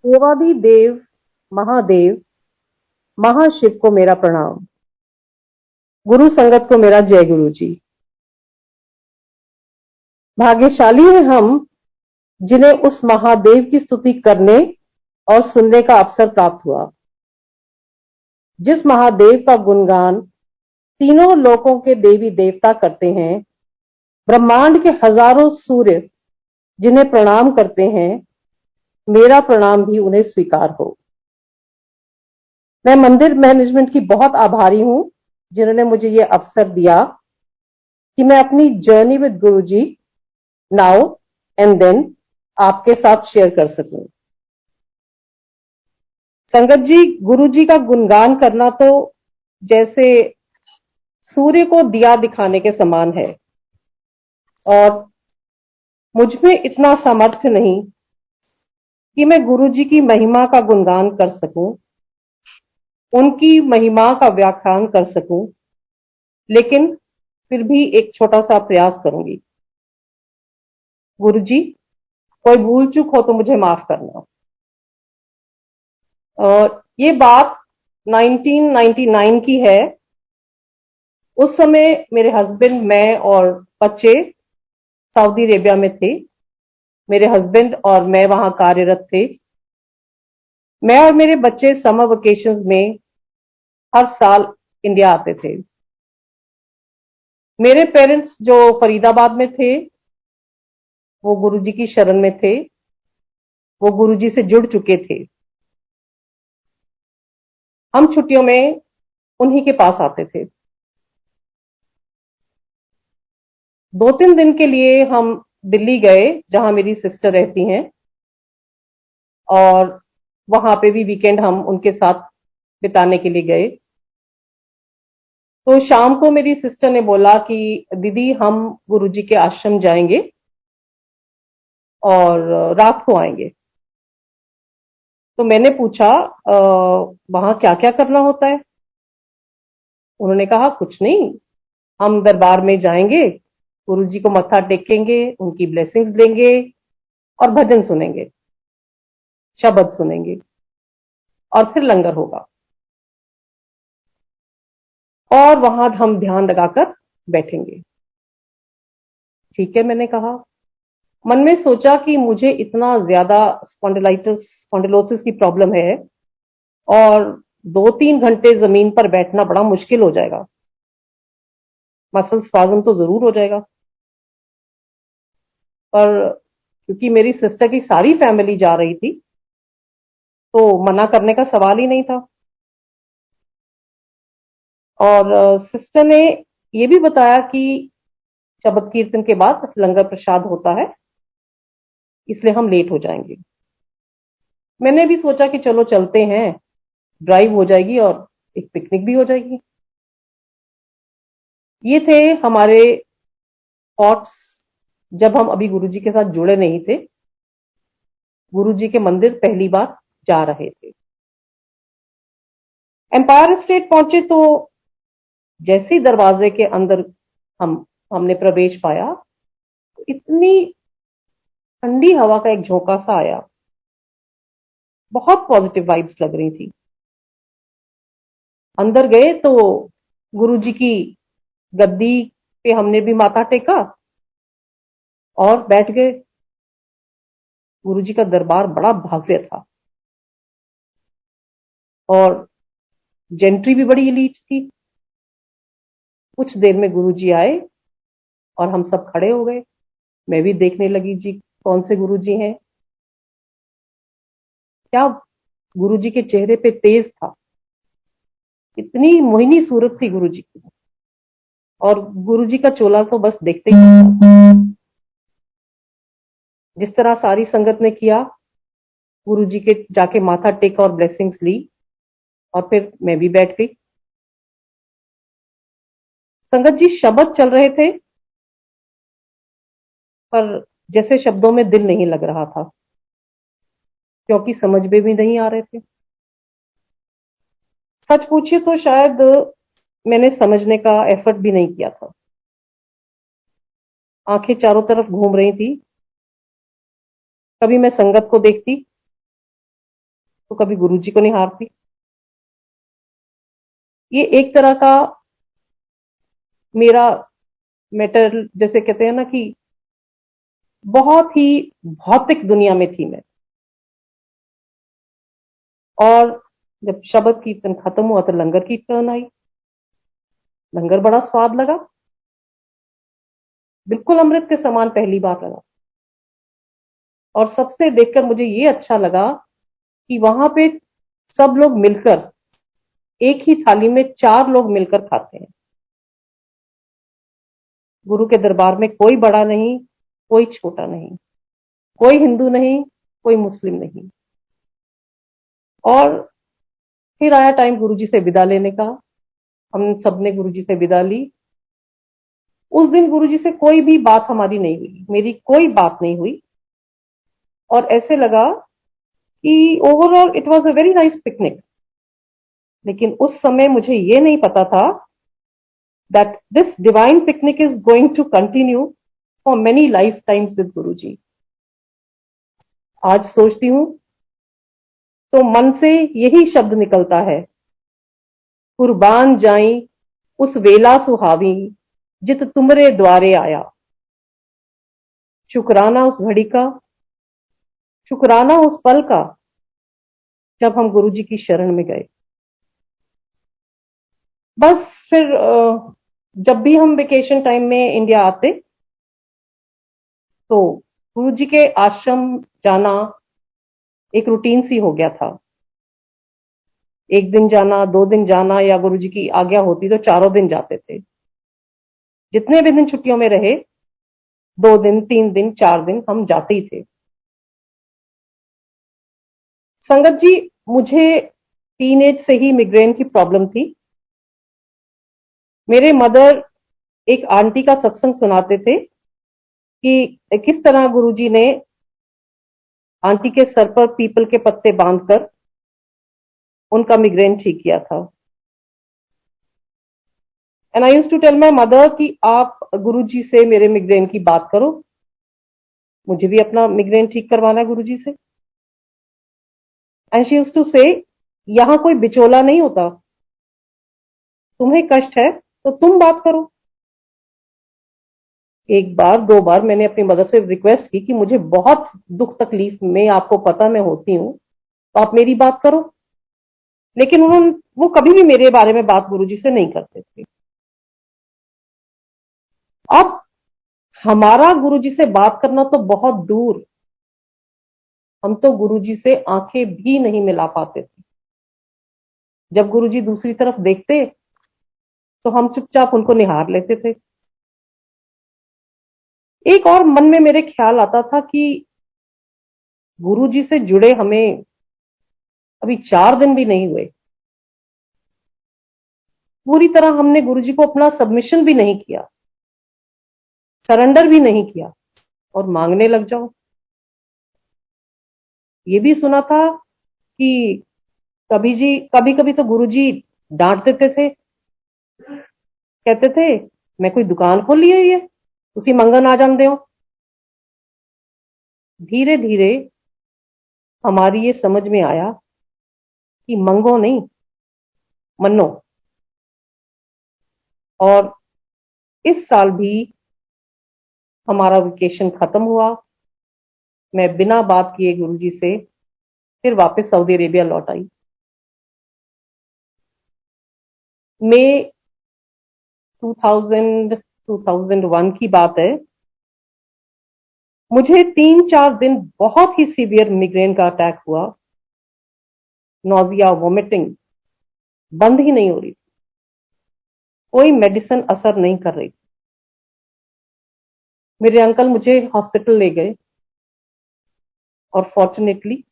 देवादि देव महादेव महाशिव को मेरा प्रणाम। गुरु संगत को मेरा जय गुरु जी। भाग्यशाली हैं हम जिन्हें उस महादेव की स्तुति करने और सुनने का अवसर प्राप्त हुआ, जिस महादेव का गुणगान तीनों लोकों के देवी देवता करते हैं, ब्रह्मांड के हजारों सूर्य जिन्हें प्रणाम करते हैं, मेरा प्रणाम भी उन्हें स्वीकार हो। मैं मंदिर मैनेजमेंट की बहुत आभारी हूं जिन्होंने मुझे यह अवसर दिया कि मैं अपनी journey with Guru ji now and then आपके साथ शेयर कर सकूं। संगत जी, गुरु जी का गुणगान करना तो जैसे सूर्य को दिया दिखाने के समान है, और मुझ में इतना सामर्थ्य नहीं कि मैं गुरु जी की महिमा का गुणगान कर सकूं, उनकी महिमा का व्याख्यान कर सकूं, लेकिन फिर भी एक छोटा सा प्रयास करूंगी। गुरु जी, कोई भूल चूक हो तो मुझे माफ करना। और ये बात 1999 की है। उस समय मेरे हस्बैंड, मैं और बच्चे सऊदी अरेबिया में थे। मेरे हस्बैंड और मैं वहां कार्यरत थे। मैं और मेरे बच्चे समर वेकेशंस में हर साल इंडिया आते थे। मेरे पेरेंट्स जो फरीदाबाद में थे, वो गुरुजी की शरण में थे, वो गुरुजी से जुड़ चुके थे। हम छुट्टियों में उन्हीं के पास आते थे। 2-3 दिन के लिए हम दिल्ली गए, जहां मेरी सिस्टर रहती हैं, और वहां पे भी वीकेंड हम उनके साथ बिताने के लिए गए। तो शाम को मेरी सिस्टर ने बोला कि दीदी, हम गुरुजी के आश्रम जाएंगे और रात को आएंगे। तो मैंने पूछा, वहां क्या क्या करना होता है? उन्होंने कहा, कुछ नहीं, हम दरबार में जाएंगे, गुरुजी को मत्था टेकेंगे, उनकी ब्लेसिंग्स लेंगे और भजन सुनेंगे, शब्द सुनेंगे, और फिर लंगर होगा, और वहां हम ध्यान लगाकर बैठेंगे। ठीक है, मैंने कहा। मन में सोचा कि मुझे इतना ज्यादा स्पॉन्डिलोसिस की प्रॉब्लम है, और 2-3 घंटे जमीन पर बैठना बड़ा मुश्किल हो जाएगा, मसल स्पाज्म तो जरूर हो जाएगा। पर क्योंकि मेरी सिस्टर की सारी फैमिली जा रही थी, तो मना करने का सवाल ही नहीं था। और सिस्टर ने यह भी बताया कि शबद कीर्तन के बाद लंगर प्रसाद होता है, इसलिए हम लेट हो जाएंगे। मैंने भी सोचा कि चलो चलते हैं, ड्राइव हो जाएगी और एक पिकनिक भी हो जाएगी। ये थे हमारे थॉट्स जब हम अभी गुरुजी के साथ जुड़े नहीं थे, गुरुजी के मंदिर पहली बार जा रहे थे। एम्पायर स्टेट पहुंचे तो जैसे ही दरवाजे के अंदर हमने प्रवेश पाया, तो इतनी ठंडी हवा का एक झोंका सा आया, बहुत पॉजिटिव वाइब्स लग रही थी। अंदर गए तो गुरुजी की गद्दी पे हमने भी माथा टेका और बैठ गए। गुरुजी का दरबार बड़ा भव्य था, और जेंट्री भी बड़ी एलीट थी। कुछ देर में गुरुजी आए और हम सब खड़े हो गए। मैं भी देखने लगी जी, कौन से गुरुजी हैं। क्या गुरुजी के चेहरे पे तेज था, इतनी मोहिनी सूरत थी गुरुजी की। और गुरुजी का चोला तो बस देखते ही था। जिस तरह सारी संगत ने किया, गुरुजी के जाके माथा टेका और ब्लेसिंग्स ली, और फिर मैं भी बैठ गई। संगत जी, शब्द चल रहे थे, पर जैसे शब्दों में दिल नहीं लग रहा था, क्योंकि समझ में भी नहीं आ रहे थे। सच पूछिए तो शायद मैंने समझने का एफर्ट भी नहीं किया था। आंखें चारों तरफ घूम रही थी। कभी मैं संगत को देखती, तो कभी गुरुजी को नहीं हारती। ये एक तरह का मेरा मैटर, जैसे कहते हैं ना कि बहुत ही भौतिक दुनिया में थी मैं। और जब शबद कीर्तन खत्म हुआ तो लंगर की टर्न आई। लंगर बड़ा स्वाद लगा, बिल्कुल अमृत के समान पहली बार लगा। और सबसे देखकर मुझे ये अच्छा लगा कि वहां पे सब लोग मिलकर एक ही थाली में 4 लोग मिलकर खाते हैं। गुरु के दरबार में कोई बड़ा नहीं, कोई छोटा नहीं, कोई हिंदू नहीं, कोई मुस्लिम नहीं। और फिर आया टाइम गुरुजी से विदा लेने का। हम सबने गुरुजी से विदा ली। उस दिन गुरुजी से कोई भी बात हमारी नहीं हुई, मेरी कोई बात नहीं हुई। और ऐसे लगा कि overall it was a very nice picnic. लेकिन उस समय मुझे ये नहीं पता था that this divine picnic is going to continue for many life times with Guruji. आज सोचती हूं तो मन से यही शब्द निकलता है, कुर्बान जाई उस वेला सुहावी जित तुमरे द्वारे आया। शुक्राना उस घड़ी का, शुक्राना उस पल का जब हम गुरुजी की शरण में गए। बस फिर जब भी हम वेकेशन टाइम में इंडिया आते तो गुरुजी के आश्रम जाना एक रूटीन सी हो गया था। एक दिन जाना, 2 दिन जाना, या गुरुजी की आज्ञा होती तो 4 दिन जाते थे। जितने भी दिन छुट्टियों में रहे, 2 दिन, 3 दिन, 4 दिन हम जाते ही थे। संगत जी, मुझे टीनेज से ही मिग्रेन की प्रॉब्लम थी। मेरे मदर एक आंटी का सत्संग सुनाते थे कि किस तरह गुरुजी ने आंटी के सर पर पीपल के पत्ते बांधकर उनका मिग्रेन ठीक किया था। And I used to tell my mother कि आप गुरुजी से मेरे मिग्रेन की बात करो, मुझे भी अपना मिग्रेन ठीक करवाना है गुरुजी से। एंड शी यूज्ड टू से, यहां कोई बिचौला नहीं होता, तुम्हें कष्ट है तो तुम बात करो। एक बार 2 बार मैंने अपनी मदर से रिक्वेस्ट की कि मुझे बहुत दुख तकलीफ में, आपको पता मैं होती हूँ, तो आप मेरी बात करो। लेकिन उन्होंने, वो कभी भी मेरे बारे में बात गुरुजी से नहीं करते थे। अब हमारा गुरुजी से बात करना तो बहुत दूर, हम तो गुरुजी से आंखें भी नहीं मिला पाते थे। जब गुरुजी दूसरी तरफ देखते तो हम चुपचाप उनको निहार लेते थे। एक और मन में मेरे ख्याल आता था कि गुरुजी से जुड़े हमें अभी 4 दिन भी नहीं हुए, पूरी तरह हमने गुरुजी को अपना सबमिशन भी नहीं किया, सरेंडर भी नहीं किया, और मांगने लग जाओ। ये भी सुना था कि कभी कभी तो गुरुजी डांट देते थे, कहते थे मैं कोई दुकान खोल ली है, ये उसी मंगन आ जान दो। धीरे धीरे हमारी ये समझ में आया कि मंगो नहीं, मनो। और इस साल भी हमारा वेकेशन खत्म हुआ, मैं बिना बात किए गुरुजी से फिर वापस सऊदी अरेबिया लौट आई। मई 2001 की बात है। मुझे 3-4 दिन बहुत ही सीवियर मिग्रेन का अटैक हुआ। नोजिया, वोमिटिंग बंद ही नहीं हो रही थी, कोई मेडिसिन असर नहीं कर रही। मेरे अंकल मुझे हॉस्पिटल ले गए और फॉर्चुनेटली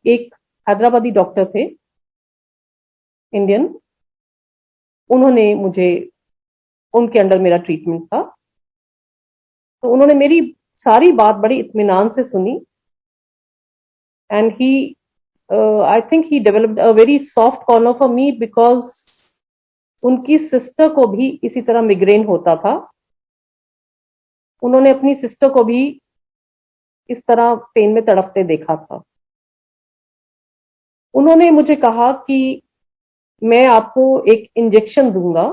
एक हैदराबादी डॉक्टर थे, इंडियन, उन्होंने मुझे, उनके अंडर मेरा ट्रीटमेंट था। तो उन्होंने मेरी सारी बात बड़ी इत्मीनान से सुनी। And he, I think he developed a very soft corner for me, because उनकी सिस्टर को भी इसी तरह मिग्रेन होता था। उन्होंने अपनी सिस्टर को भी इस तरह पेन में तड़पते देखा था। उन्होंने मुझे कहा कि मैं आपको एक इंजेक्शन दूंगा,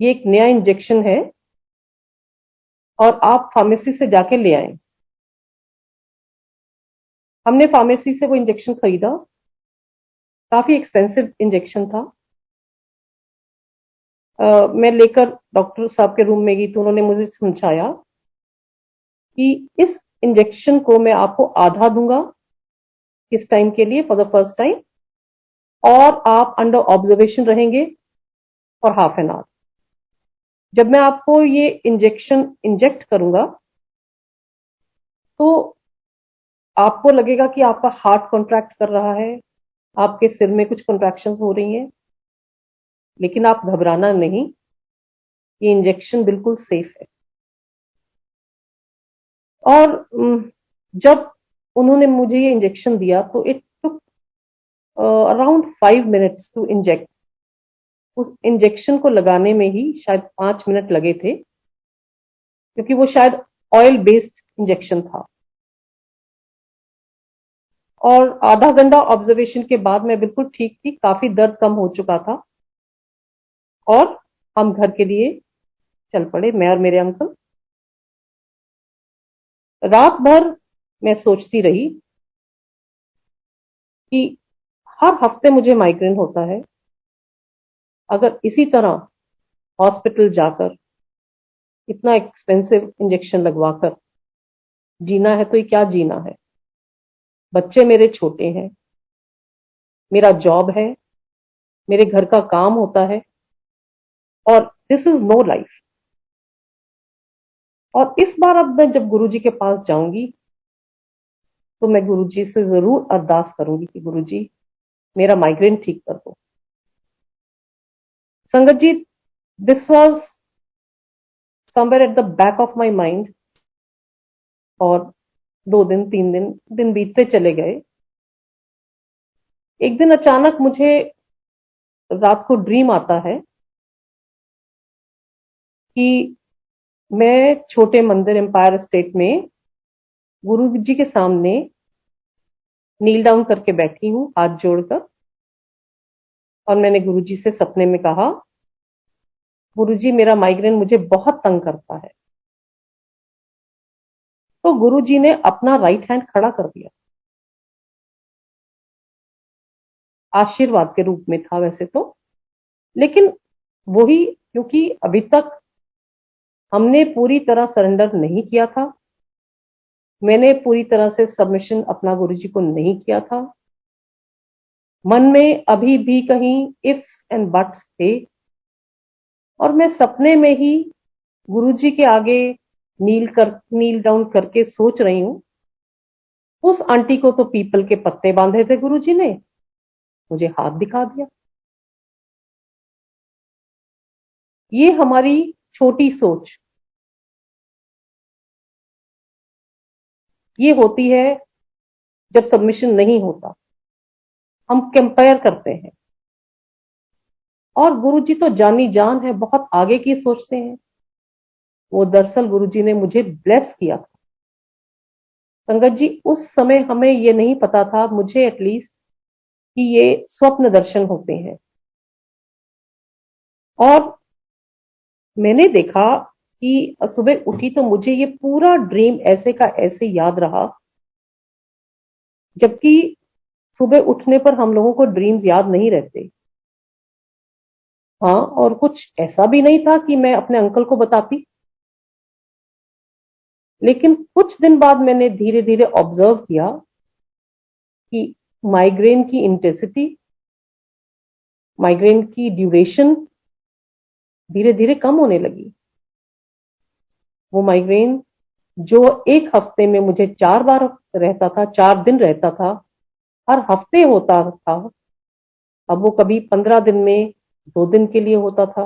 ये एक नया इंजेक्शन है और आप फार्मेसी से जाके ले आएं। हमने फार्मेसी से वो इंजेक्शन खरीदा। काफी एक्सपेंसिव इंजेक्शन था। मैं लेकर डॉक्टर साहब के रूम में गई तो उन्होंने मुझे समझाया कि इस इंजेक्शन को मैं आपको आधा दूंगा इस टाइम के लिए, फॉर द फर्स्ट टाइम, और आप अंडर ऑब्जर्वेशन रहेंगे फॉर हाफ एन आवर। जब मैं आपको ये इंजेक्शन इंजेक्ट करूंगा तो आपको लगेगा कि आपका हार्ट कॉन्ट्रैक्ट कर रहा है, आपके सिर में कुछ कॉन्ट्रैक्शन हो रही हैं, लेकिन आप घबराना नहीं, ये इंजेक्शन बिल्कुल सेफ है। और जब उन्होंने मुझे ये इंजेक्शन दिया तो it took around 5 minutes to inject. उस इंजेक्शन को लगाने में ही शायद 5 मिनट लगे थे, क्योंकि वो शायद ऑयल बेस्ड इंजेक्शन था। और आधा घंटा ऑब्जर्वेशन के बाद मैं बिल्कुल ठीक थी, काफी दर्द कम हो चुका था और हम घर के लिए चल पड़े, मैं और मेरे अंकल। रात भर मैं सोचती रही कि हर हफ्ते मुझे माइग्रेन होता है, अगर इसी तरह हॉस्पिटल जाकर इतना एक्सपेंसिव इंजेक्शन लगवाकर जीना है तो ये क्या जीना है। बच्चे मेरे छोटे हैं, मेरा जॉब है, मेरे घर का काम होता है, और दिस इज नो लाइफ। और इस बार अब मैं जब गुरुजी के पास जाऊंगी तो मैं गुरुजी से जरूर अरदास करूंगी कि गुरुजी मेरा माइग्रेन ठीक कर दो। संगत जी, this was somewhere at the back of my mind. और 2 दिन 3 दिन दिन बीतते चले गए। एक दिन अचानक मुझे रात को ड्रीम आता है कि मैं छोटे मंदिर एम्पायर स्टेट में गुरु जी के सामने नील डाउन करके बैठी हूं, हाथ जोड़कर। और मैंने गुरु जी से सपने में कहा, गुरु जी मेरा माइग्रेन मुझे बहुत तंग करता है। तो गुरु जी ने अपना राइट हैंड खड़ा कर दिया। आशीर्वाद के रूप में था वैसे तो, लेकिन वही, क्योंकि अभी तक हमने पूरी तरह सरेंडर नहीं किया था, मैंने पूरी तरह से सबमिशन अपना गुरु जी को नहीं किया था। मन में अभी भी कहीं इफ्स एंड बट्स थे, और मैं सपने में ही गुरु जी के आगे नील डाउन करके सोच रही हूं, उस आंटी को तो पीपल के पत्ते बांधे थे गुरु जी ने, मुझे हाथ दिखा दिया। ये हमारी छोटी सोच ये होती है जब सबमिशन नहीं होता। हम कंपेयर करते हैं, और गुरु जी तो जानी जान है, बहुत आगे की सोचते हैं। वो दरअसल गुरु जी ने मुझे ब्लेस किया था। संगत जी, उस समय हमें ये नहीं पता था, मुझे एटलीस्ट, कि ये स्वप्न दर्शन होते हैं। और मैंने देखा कि सुबह उठी तो मुझे ये पूरा ड्रीम ऐसे का ऐसे याद रहा, जबकि सुबह उठने पर हम लोगों को ड्रीम्स याद नहीं रहते। हाँ, और कुछ ऐसा भी नहीं था कि मैं अपने अंकल को बताती। लेकिन कुछ दिन बाद मैंने धीरे धीरे ऑब्जर्व किया कि माइग्रेन की इंटेंसिटी, माइग्रेन की ड्यूरेशन धीरे धीरे कम होने लगी। वो माइग्रेन जो एक हफ्ते में मुझे 4 बार रहता था, 4 दिन रहता था, हर हफ्ते होता था, अब वो कभी 15 दिन में 2 दिन के लिए होता था,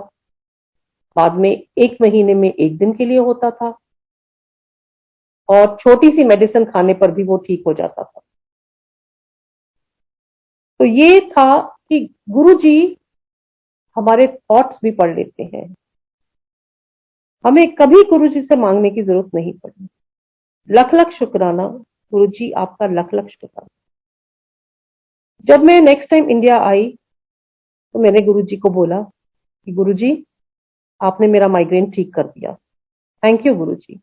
बाद में एक महीने में 1 दिन के लिए होता था, और छोटी सी मेडिसिन खाने पर भी वो ठीक हो जाता था। तो ये था कि गुरुजी हमारे थॉट्स भी पढ़ लेते हैं। हमें कभी गुरुजी से मांगने की जरूरत नहीं पड़ी। लख लख शुक्राना गुरुजी, आपका लख लख शुक्राना। जब मैं नेक्स्ट टाइम इंडिया आई तो मैंने गुरुजी को बोला कि गुरुजी, आपने मेरा माइग्रेन ठीक कर दिया, थैंक यू गुरुजी।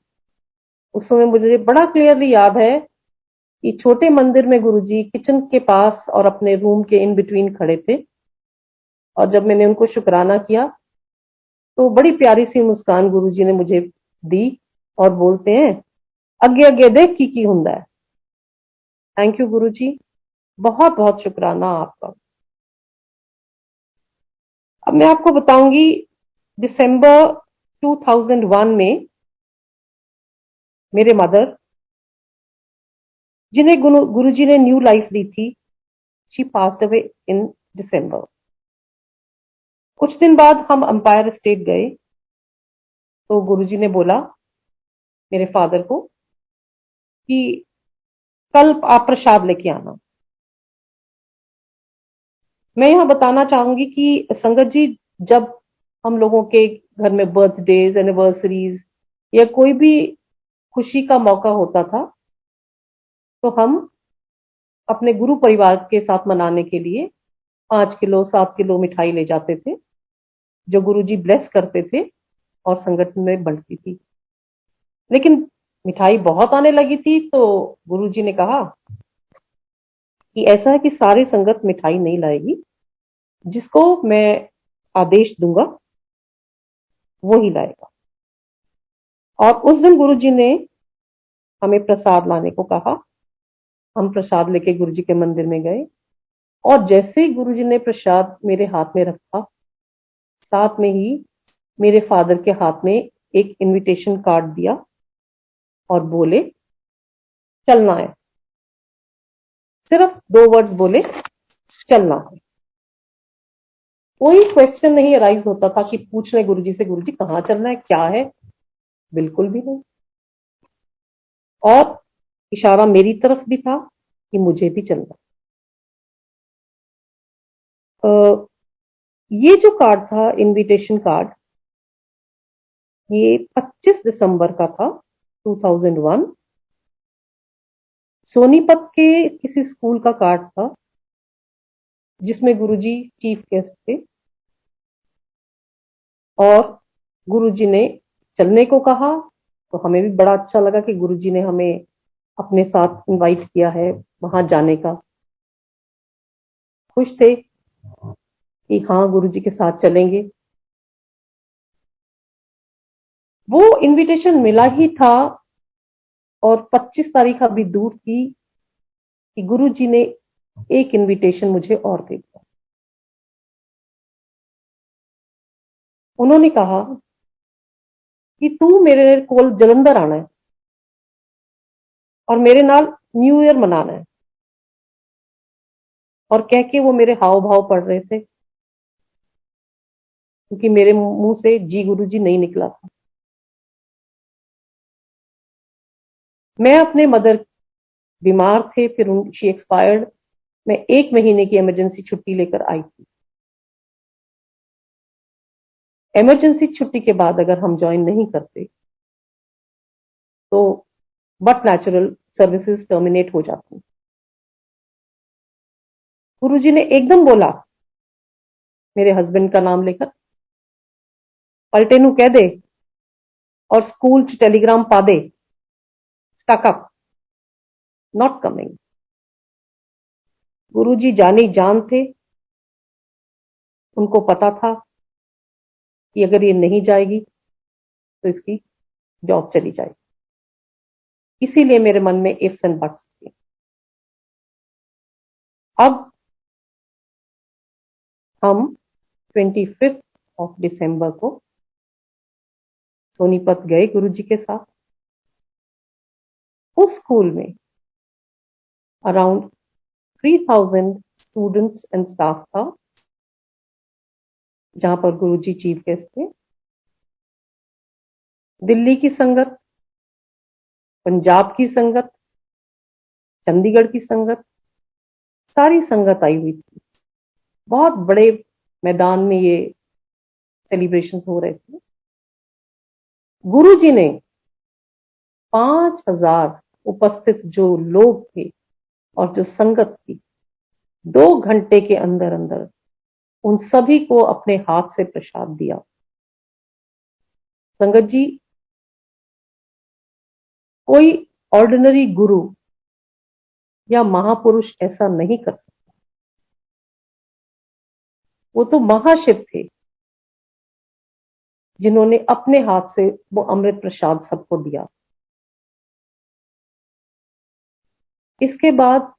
उस समय मुझे बड़ा क्लियरली याद है कि छोटे मंदिर में गुरुजी किचन के पास और अपने रूम के इन बिटवीन खड़े थे, और जब मैंने उनको शुक्राना किया तो बड़ी प्यारी सी मुस्कान गुरुजी ने मुझे दी और बोलते हैं, अगे अगे देख की हुंदा है। थैंक यू गुरुजी, बहुत बहुत शुक्राना आपका। अब मैं आपको बताऊंगी, दिसंबर 2001 में मेरे मदर, जिन्हें गुरुजी ने न्यू लाइफ दी थी, शी पास्ड अवे इन दिसंबर। कुछ दिन बाद हम अंपायर स्टेट गए तो गुरुजी ने बोला मेरे फादर को कि कल आप प्रसाद लेके आना। मैं यहां बताना चाहूंगी कि संगत जी, जब हम लोगों के घर में बर्थडेज, एनिवर्सरीज या कोई भी खुशी का मौका होता था तो हम अपने गुरु परिवार के साथ मनाने के लिए 5 किलो 7 किलो मिठाई ले जाते थे, जो गुरुजी ब्लेस करते थे और संगठन में बढ़ती थी। लेकिन मिठाई बहुत आने लगी थी तो गुरुजी ने कहा कि ऐसा है कि सारी संगत मिठाई नहीं लाएगी, जिसको मैं आदेश दूंगा वो ही लाएगा। और उस दिन गुरुजी ने हमें प्रसाद लाने को कहा। हम प्रसाद लेके गुरुजी के मंदिर में गए और जैसे ही गुरुजी ने प्रसाद मेरे हाथ में रखा, साथ में ही मेरे फादर के हाथ में एक इनविटेशन कार्ड दिया और बोले चलना है। सिर्फ 2 वर्ड्स बोले, चलना है। कोई क्वेश्चन नहीं अराइज होता था कि पूछ ले गुरुजी से, गुरुजी कहाँ चलना है, क्या है, बिल्कुल भी नहीं। और इशारा मेरी तरफ भी था कि मुझे भी चलना। ये जो कार्ड था, इनविटेशन कार्ड, ये 25 दिसंबर का था 2001। सोनीपत के किसी स्कूल का कार्ड था जिसमें गुरुजी चीफ गेस्ट थे और गुरुजी ने चलने को कहा। तो हमें भी बड़ा अच्छा लगा कि गुरुजी ने हमें अपने साथ इनवाइट किया है वहां जाने का। खुश थे कि हाँ गुरुजी के साथ चलेंगे। वो इनविटेशन मिला ही था और 25 तारीख अभी दूर थी कि गुरुजी ने एक इनविटेशन मुझे और दे दिया। उन्होंने कहा कि तू मेरे कोल जलंधर आना है और मेरे नाल न्यू ईयर मनाना है। और कह के वो मेरे हाव भाव पढ़ रहे थे, क्योंकि मेरे मुंह से जी गुरुजी नहीं निकला था। मैं अपने मदर बीमार थे, फिर शी एक्सपायर्ड। मैं 1 महीने की इमरजेंसी छुट्टी लेकर आई थी। इमरजेंसी छुट्टी के बाद अगर हम ज्वाइन नहीं करते तो बट नेचुरल सर्विसेज टर्मिनेट हो जाती। गुरुजी ने एकदम बोला, मेरे हस्बैंड का नाम लेकर, पलटे नू कह दे और स्कूल च टेलीग्राम पा दे, स्टक अप, नॉट कमिंग। गुरुजी जानी जान थे। उनको पता था कि अगर ये नहीं जाएगी तो इसकी जॉब चली जाएगी। इसीलिए मेरे मन में इफ्स एंड बट्स थे। अब हम 25 दिसंबर को सोनीपत गए गुरुजी के साथ। उस स्कूल में अराउंड 3000 स्टूडेंट्स एंड स्टाफ था, जहां पर गुरुजी चीफ गेस्ट थे। दिल्ली की संगत, पंजाब की संगत, चंडीगढ़ की संगत, सारी संगत आई हुई थी। बहुत बड़े मैदान में ये सेलिब्रेशन हो रहे थे। गुरुजी ने 5000 उपस्थित जो लोग थे और जो संगत थी, 2 घंटे के अंदर अंदर उन सभी को अपने हाथ से प्रसाद दिया। संगत जी, कोई ऑर्डिनरी गुरु या महापुरुष ऐसा नहीं कर सकता। वो तो महाशिव थे जिन्होंने अपने हाथ से वो अमृत प्रसाद सबको दिया। इसके बाद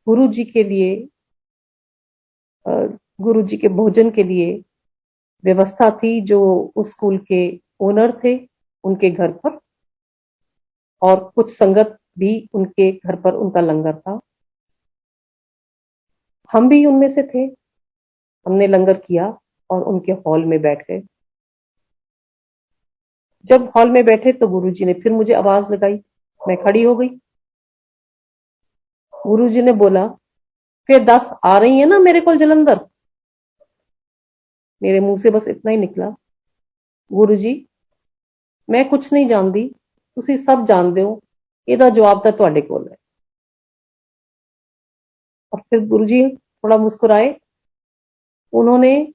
गुरु जी के लिए गुरु जी के भोजन के लिए व्यवस्था थी, जो उस स्कूल के ओनर थे उनके घर पर, और कुछ संगत भी उनके घर पर उनका लंगर था। हम भी उनमें से थे। हमने लंगर किया और उनके हॉल में बैठ गए। जब हॉल में बैठे तो गुरुजी ने फिर मुझे आवाज लगाई। मैं खड़ी हो गई। गुरुजी ने बोला, फिर 10 आ रही है ना मेरे को जलंधर। मेरे मुंह से बस इतना ही निकला, गुरुजी मैं कुछ नहीं जानती, तुसी सब जानते हो, ਇਹਦਾ जवाब तो ਤੁਹਾਡੇ ਕੋਲ है। और फिर गुरुजी थोड़ा मुस्कुराए। उन्होंने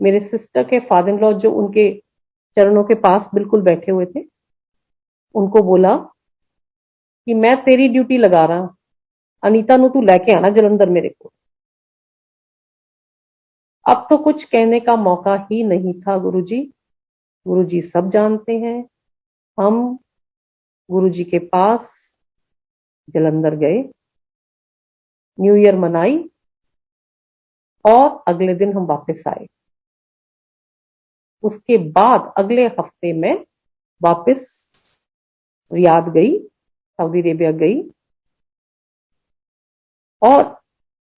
मेरे सिस्टर के फादर इन लॉ, जो उनके चरणों के पास बिल्कुल बैठे हुए थे, उनको बोला कि मैं तेरी ड्यूटी लगा रहा, अनीता नु तू लेके आना जलंधर मेरे को। अब तो कुछ कहने का मौका ही नहीं था गुरुजी। गुरुजी सब जानते हैं। हम गुरुजी के पास जलंधर गए, न्यू ईयर मनाई और अगले दिन हम वापस आए। उसके बाद अगले हफ्ते में वापस रियाद गई, सऊदी अरेबिया गई। और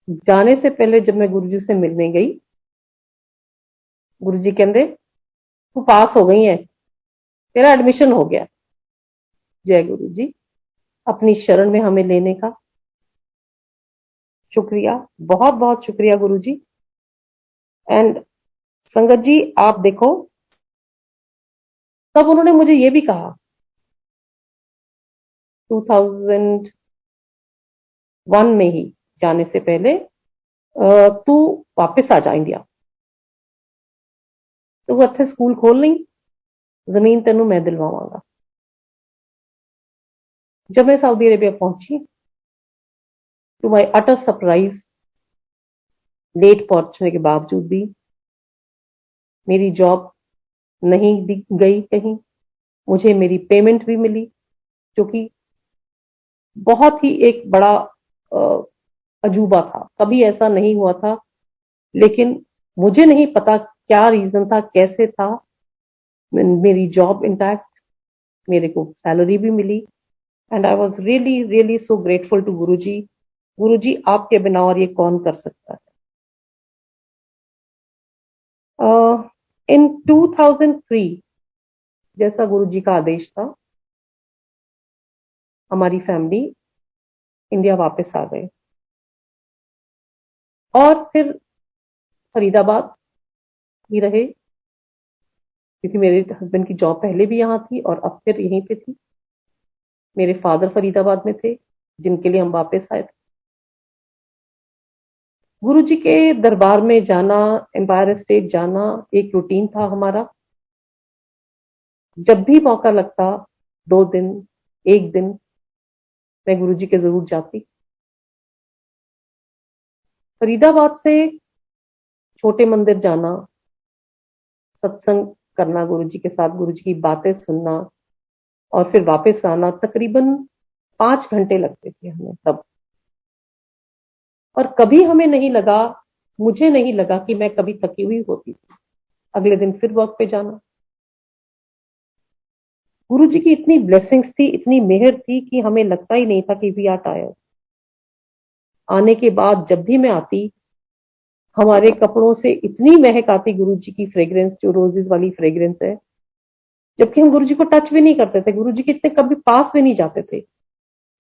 जाने से पहले जब मैं गुरुजी से मिलने गई, गुरुजी कहते तू पास हो गई है, तेरा एडमिशन हो गया। जय गुरु जी, अपनी शरण में हमें लेने का शुक्रिया, बहुत बहुत शुक्रिया गुरु जी। एंड संगत जी आप देखो, तब उन्होंने मुझे ये भी कहा 2001 में ही, जाने से पहले, तू वापस आ जा इंडिया, तू इत्थे स्कूल खोल नहीं, जमीन तेनू मैं दिलवावांगा। जब मैं सऊदी अरेबिया पहुंची, to my utter surprise, late पहुंचने के बावजूद भी मेरी जॉब नहीं गई कहीं, मुझे मेरी पेमेंट भी मिली, जो कि बहुत ही एक बड़ा अजूबा था। कभी ऐसा नहीं हुआ था, लेकिन मुझे नहीं पता क्या रीजन था, कैसे था, मेरी जॉब इंटैक्ट, मेरे को सैलरी भी मिली। And I was really really so grateful to Guru ji. गुरु जी आपके बिना और ये कौन कर सकता है। इन 2003 जैसा गुरु जी का आदेश था, हमारी फैमिली इंडिया वापस आ गए और फिर फरीदाबाद ही रहे, क्योंकि मेरे हस्बैंड की जॉब पहले भी यहाँ थी और अब फिर यहीं पे थी। मेरे फादर फरीदाबाद में थे, जिनके लिए हम वापस आए थे। गुरु जी के दरबार में जाना, एम्पायर स्टेट जाना एक रूटीन था हमारा। जब भी मौका लगता, 2 दिन, 1 दिन, मैं गुरु जी के जरूर जाती। फरीदाबाद से छोटे मंदिर जाना, सत्संग करना गुरु जी के साथ, गुरु जी की बातें सुनना और फिर वापस आना, तकरीबन 5 घंटे लगते थे हमें तब। और कभी हमें नहीं लगा, मुझे नहीं लगा कि मैं कभी थकी हुई होती थी। अगले दिन फिर वर्क पे जाना। गुरु जी की इतनी ब्लेसिंग्स थी, इतनी मेहर थी कि हमें लगता ही नहीं था कि वी आर टायर्ड। आने के बाद जब भी मैं आती, हमारे कपड़ों से इतनी महक आती गुरु जी की फ्रेग्रेंस, जो रोजेस वाली फ्रेग्रेंस है, जबकि हम गुरु जी को टच भी नहीं करते थे, गुरु जी के इतने कभी पास भी नहीं जाते थे,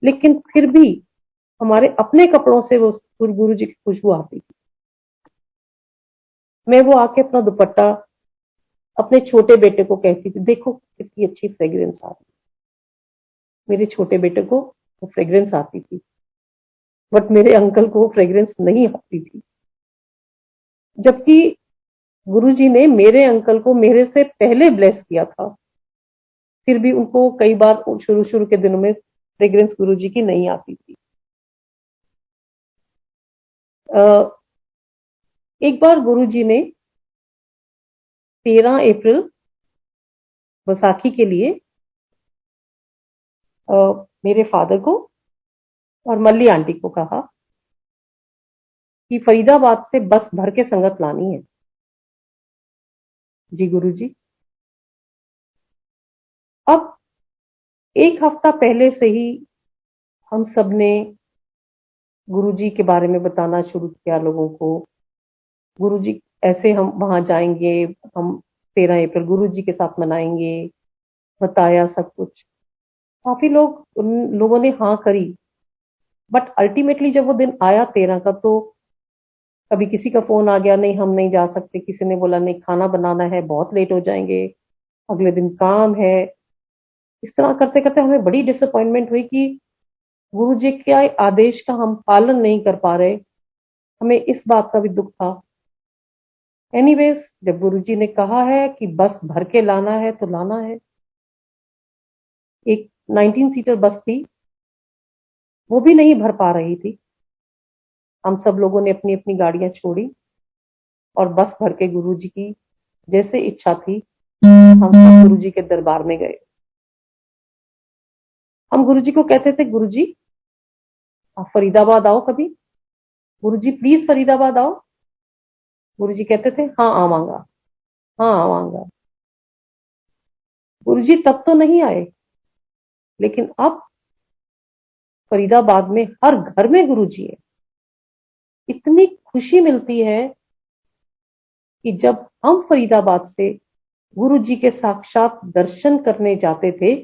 लेकिन फिर भी हमारे अपने कपड़ों से वो गुरु जी की खुशबू आती थी। मैं वो आके अपना दुपट्टा अपने छोटे बेटे को कहती थी, देखो कितनी अच्छी फ्रेग्रेंस आ रही। मेरे छोटे बेटे को वो फ्रेग्रेंस आती थी। बट मेरे अंकल को फ्रेग्रेंस नहीं आती थी, जबकि गुरुजी ने मेरे अंकल को मेरे से पहले ब्लेस किया था। फिर भी उनको कई बार शुरू शुरू के दिनों में फ्रेग्रेंस गुरुजी की नहीं आती थी। एक बार गुरुजी ने 13 अप्रैल बैसाखी के लिए मेरे फादर को और मल्ली आंटी को कहा कि फरीदाबाद से बस भर के संगत लानी है। जी गुरुजी। अब एक हफ्ता पहले से ही हम सब ने गुरुजी के बारे में बताना शुरू किया लोगों को। गुरुजी ऐसे हम वहां जाएंगे, हम 13 अप्रैल गुरुजी के साथ मनाएंगे, बताया सब कुछ। काफी लोग उन लोगों ने हाँ करी, बट अल्टीमेटली जब वो दिन आया 13 का, तो कभी किसी का फोन आ गया, नहीं हम नहीं जा सकते, किसी ने बोला नहीं खाना बनाना है, बहुत लेट हो जाएंगे, अगले दिन काम है। इस तरह करते करते हमें बड़ी डिसअपॉइंटमेंट हुई कि गुरु जी के आदेश का हम पालन नहीं कर पा रहे। हमें इस बात का भी दुख था। एनीवेज, जब गुरु जी ने कहा है कि बस भर के लाना है तो लाना है। एक 19 सीटर बस थी, वो भी नहीं भर पा रही थी। हम सब लोगों ने अपनी अपनी गाड़ियां छोड़ी और बस भर के गुरु जी की जैसे इच्छा थी हम सब गुरु जी के दरबार में गए। हम गुरु जी को कहते थे, गुरु जी आप फरीदाबाद आओ कभी, गुरु जी प्लीज फरीदाबाद आओ। गुरु जी कहते थे हाँ आवांगा, हाँ आवांगा। गुरु जी तब तो नहीं आए, लेकिन अब फरीदाबाद में हर घर में गुरु जी है। इतनी खुशी मिलती है कि जब हम फरीदाबाद से गुरु जी के साक्षात दर्शन करने जाते थे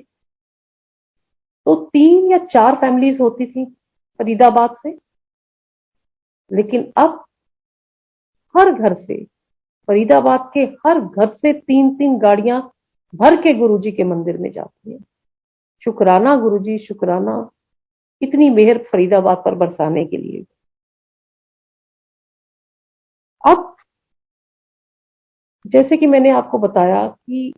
तो 3 या 4 फैमिलीज होती थी फरीदाबाद से, लेकिन अब हर घर से, फरीदाबाद के हर घर से 3-3 गाड़ियां भर के गुरुजी के मंदिर में जाती हैं। शुक्राना गुरुजी, शुक्राना इतनी मेहर फरीदाबाद पर बरसाने के लिए। अब जैसे कि मैंने आपको बताया कि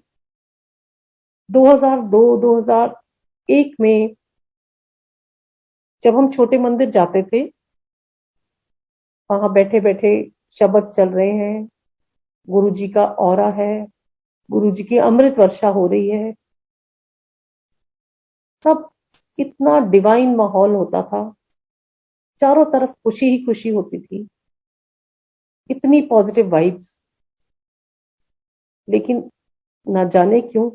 2002-2001 में जब हम छोटे मंदिर जाते थे, वहां बैठे बैठे शब्द चल रहे हैं, गुरुजी का औरा है, गुरुजी की अमृत वर्षा हो रही है, सब इतना डिवाइन माहौल होता था, चारों तरफ खुशी ही खुशी होती थी, इतनी पॉजिटिव वाइब्स। लेकिन ना जाने क्यों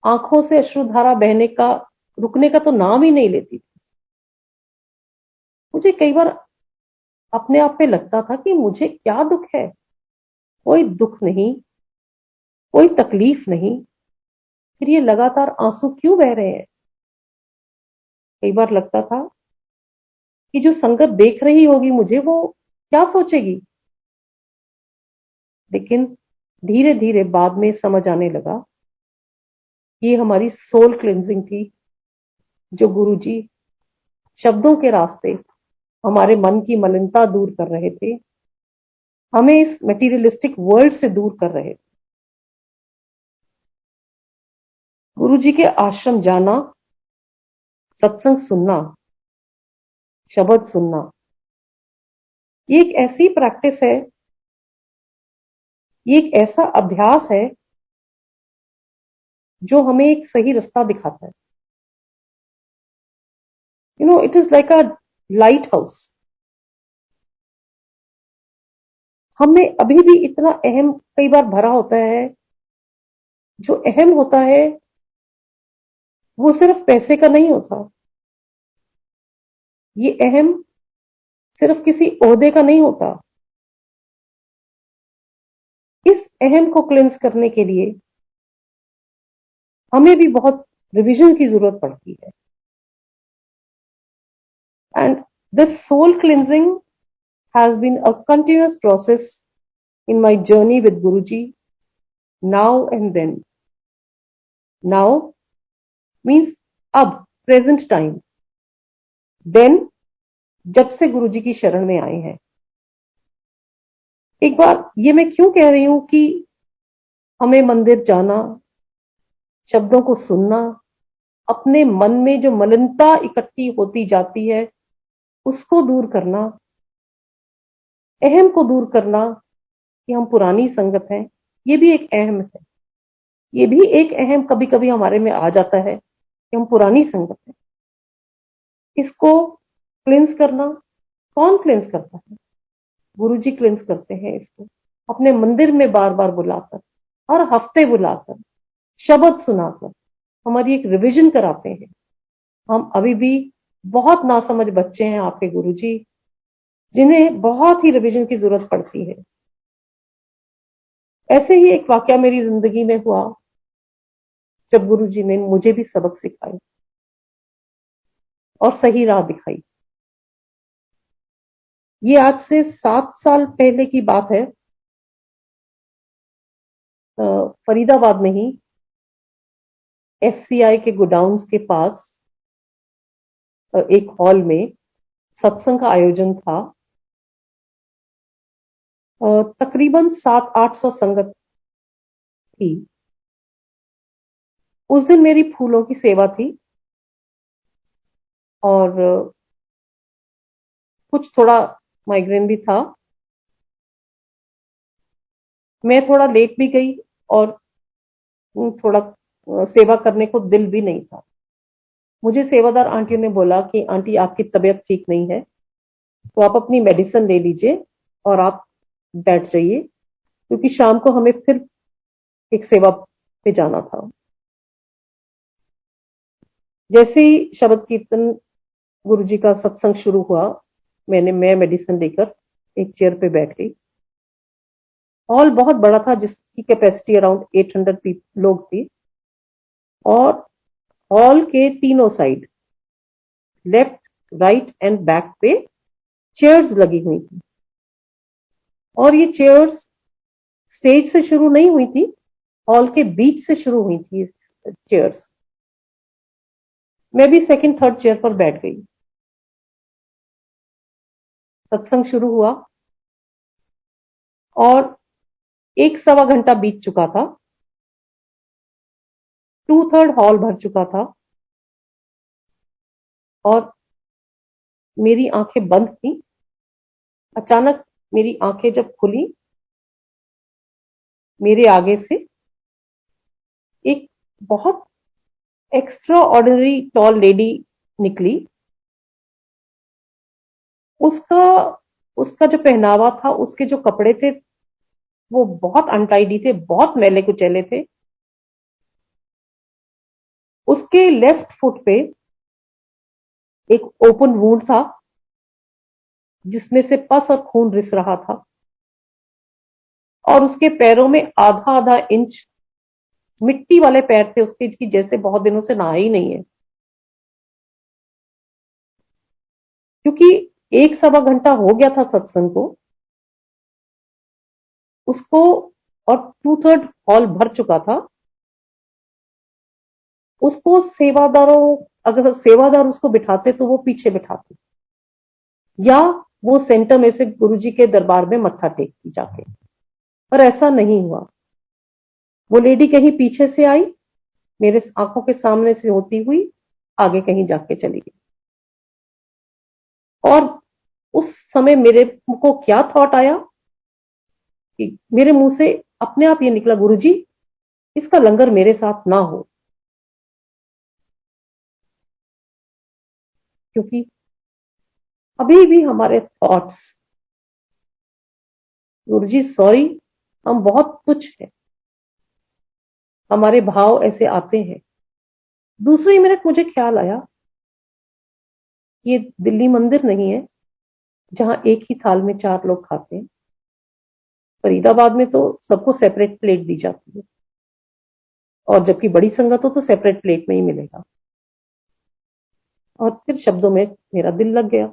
आंखों से अश्रुधारा बहने का रुकने का तो नाम ही नहीं लेती थी। मुझे कई बार अपने आप पे लगता था कि मुझे क्या दुख है। कोई दुख नहीं, कोई तकलीफ नहीं, फिर ये लगातार आंसू क्यों बह रहे हैं। कई बार लगता था कि जो संगत देख रही होगी मुझे, वो क्या सोचेगी। लेकिन धीरे धीरे बाद में समझ आने लगा, ये हमारी सोल क्लिंजिंग थी, जो गुरुजी शब्दों के रास्ते हमारे मन की मलिनता दूर कर रहे थे, हमें इस मटेरियलिस्टिक वर्ल्ड से दूर कर रहे थे। गुरुजी के आश्रम जाना, सत्संग सुनना, शब्द सुनना, ये एक ऐसी प्रैक्टिस है, ये एक ऐसा अभ्यास है जो हमें एक सही रास्ता दिखाता है। It is like a light house. हमें अभी भी इतना अहम कई बार भरा होता है। जो अहम होता है वो सिर्फ पैसे का नहीं होता, ये अहम सिर्फ किसी ओहदे का नहीं होता। इस अहम को क्लेंस करने के लिए हमें भी बहुत रिवीजन की जरूरत पड़ती है। And this soul cleansing has been a continuous process in my journey with Guruji, now and then. Now means अब, प्रेजेंट टाइम। देन जब से गुरुजी की शरण में आए हैं। एक बार ये मैं क्यों कह रही हूं कि हमें मंदिर जाना, शब्दों को सुनना, अपने मन में जो मलिनता इकट्ठी होती जाती है उसको दूर करना, अहम को दूर करना कि हम पुरानी संगत हैं, ये भी एक अहम है। ये भी एक अहम कभी कभी हमारे में आ जाता है कि हम पुरानी संगत हैं। इसको क्लिंस करना, कौन क्लिंस करता है? गुरु जी क्लिंस करते हैं इसको, अपने मंदिर में बार बार बुलाकर, हर हफ्ते बुलाकर, शब्द सुनाकर हमारी एक रिवीजन कराते हैं। हम अभी भी बहुत नासमझ बच्चे हैं आपके गुरु जी, जिन्हें बहुत ही रिवीजन की जरूरत पड़ती है। ऐसे ही एक वाकया मेरी जिंदगी में हुआ जब गुरु जी ने मुझे भी सबक सिखाए और सही राह दिखाई। ये आज से 7 साल पहले की बात है। फरीदाबाद में ही एफसीआई के गोडाउन्स के पास एक हॉल में सत्संग का आयोजन था। तकरीबन 700-800 संगत थी। उस दिन मेरी फूलों की सेवा थी और कुछ थोड़ा माइग्रेन भी था। मैं थोड़ा लेट भी गई और थोड़ा सेवा करने को दिल भी नहीं था। मुझे सेवादार आंटियों ने बोला कि आंटी आपकी तबीयत ठीक नहीं है, तो आप अपनी मेडिसिन ले लीजिए और आप बैठ जाइए, क्योंकि शाम को हमें फिर एक सेवा पे जाना था। जैसे ही शब्द कीर्तन गुरुजी का सत्संग शुरू हुआ, मैं मेडिसिन लेकर एक चेयर पे बैठ गई। हॉल बहुत बड़ा था, जिसकी कैपेसिटी अराउंड 800 लोग थी और हॉल के तीनों side, left, right and back पे चेयर्स लगी हुई थी। और ये चेयर्स स्टेज से शुरू नहीं हुई थी, हॉल के बीच से शुरू हुई थी चेयर्स। मैं भी सेकंड थर्ड चेयर पर बैठ गई। सत्संग शुरू हुआ और 1 सवा घंटा बीत चुका था। 2/3 हॉल भर चुका था और मेरी आंखें बंद थी। अचानक मेरी आंखें जब खुली, मेरे आगे से एक बहुत एक्स्ट्रा ऑर्डिनरी टॉल लेडी निकली। उसका उसका जो पहनावा था, उसके जो कपड़े थे, वो बहुत अनटाइडी थे, बहुत मैले कुचैले थे। उसके लेफ्ट फुट पे एक ओपन वुंड था, जिसमें से पस और खून रिस रहा था। और उसके पैरों में आधा आधा इंच मिट्टी वाले पैर थे उसके, की जैसे बहुत दिनों से नहाया ही नहीं है। क्योंकि 1 सवा घंटा हो गया था सत्संग को, उसको, और 2/3 हॉल भर चुका था। उसको सेवादारों, अगर सेवादार उसको बिठाते तो वो पीछे बिठाते, या वो सेंटर में से गुरुजी के दरबार में मत्था टेकती जाके। पर ऐसा नहीं हुआ। वो लेडी कहीं पीछे से आई, मेरे आंखों के सामने से होती हुई आगे कहीं जाके चली गई। और उस समय मेरे को क्या थॉट आया कि मेरे मुंह से अपने आप ये निकला, गुरुजी इसका लंगर मेरे साथ ना हो। क्योंकि अभी भी हमारे थॉट्स, गुरुजी सॉरी, हम बहुत तुच्छ हैं, हमारे भाव ऐसे आते हैं। दूसरी मिनट मुझे ख्याल आया, ये दिल्ली मंदिर नहीं है जहां एक ही थाल में 4 लोग खाते हैं। फरीदाबाद में तो सबको सेपरेट प्लेट दी जाती है, और जबकि बड़ी संगत हो तो सेपरेट प्लेट में ही मिलेगा। और फिर शब्दों में मेरा दिल लग गया।